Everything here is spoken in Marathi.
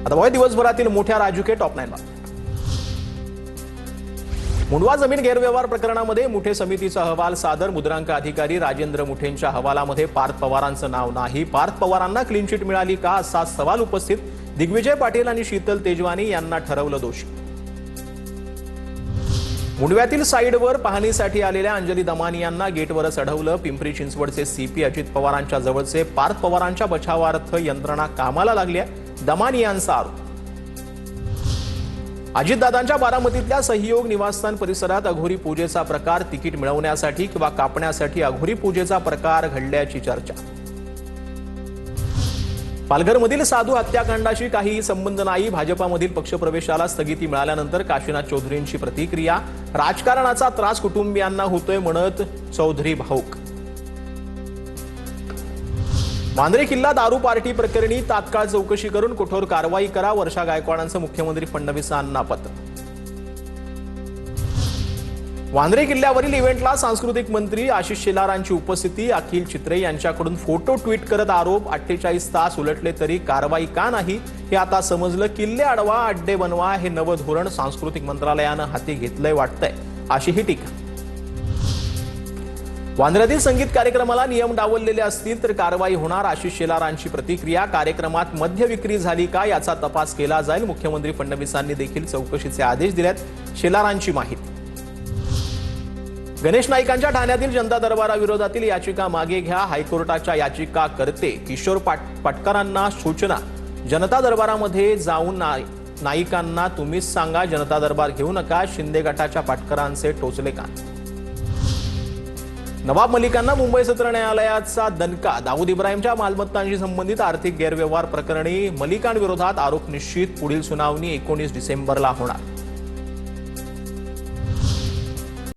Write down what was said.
आता बघा दिवसभरातील मोठ्या राजकीय टॉप 9 बातम्या। मुंडवा जमीन गैरव्यवहार प्रकरणामध्ये मुठे समितीचा अहवाल सादर। मुद्रांक अधिकारी राजेंद्र मुठेंच्या अहवालामध्ये पार्थ पवारांचं नाव नाही। पार्थ पवारांना क्लीन चिट मिळाली का असा सवाल उपस्थित। दिग्विजय पाटील आणि शीतल तेजवानी यांना ठरवलं दोषी। मुंडव्यातील साईडवर पाहणीसाठी आलेल्या अंजली दमानी यांना गेटवरच अडवलं। पिंपरी चिंचवडचे सीपी अजित पवारांच्या जवळचे पार्थ पवारांच्या बचावार्थ यंत्रणा कामाला लागली आहे, दमानी यांचा आरोप। अजितदादांच्या बारामतीतल्या सहयोग निवासस्थान परिसरात अघोरी पूजेचा प्रकार, तिकीट मिळवण्यासाठी किंवा कापण्यासाठी अघोरी पूजेचा प्रकार घडल्याची चर्चा। पालघरमधील साधू हत्याकांडाशी काही संबंध नाही। भाजपामधील पक्षप्रवेशाला स्थगिती मिळाल्यानंतर काशीनाथ चौधरींची प्रतिक्रिया। राजकारणाचा त्रास कुटुंबियांना होतोय म्हणत चौधरी भाऊक। मांजरे किल्ला दारू पार्टी प्रकरणी तात्काळ चौकशी करून कठोर कारवाई करा, वर्षा गायकवाडांचं मुख्यमंत्री फडणवीसांना पत्र। वांद्रे किल्ल्यावरील इव्हेंटला सांस्कृतिक मंत्री आशिष शेलारांची उपस्थिती। अखिल चित्रे यांच्याकडून फोटो ट्विट करत आरोप। 48 तास उलटले तरी कारवाई का नाही हे आता समजलं। किल्ले अडवा, अड्डे बनवा हे नवं धोरण सांस्कृतिक मंत्रालयानं हाती घेतलंय वाटतंय, अशी ही टीका। वांद्र्यातील संगीत कार्यक्रमाला नियम डावललेले असतील तर कारवाई होणार, आशिष शेलारांची प्रतिक्रिया। कार्यक्रमात मद्य विक्री झाली का याचा तपास केला जाईल। मुख्यमंत्री फडणवीसांनी देखील चौकशीचे आदेश दिलेत, शेलारांची माहिती। गणेश नाईकांच्या ठाण्यातील जनता दरबाराविरोधातील याचिका मागे घ्या, हायकोर्टाच्या याचिकाकर्ते किशोर पाटकरांना सूचना। जनता दरबारामध्ये जाऊन नाईकांना तुम्हीच सांगा, जनता दरबार घेऊ नका, शिंदे गटाच्या पाटकरांचे टोचले कान। नवाब मलिकांना मुंबई सत्र न्यायालयाचा दणका। दाऊद इब्राहिमच्या मालमत्तांशी संबंधित आर्थिक गैरव्यवहार प्रकरणी मलिकांविरोधात आरोप निश्चित। पुढील सुनावणी 19 डिसेंबरला होणार।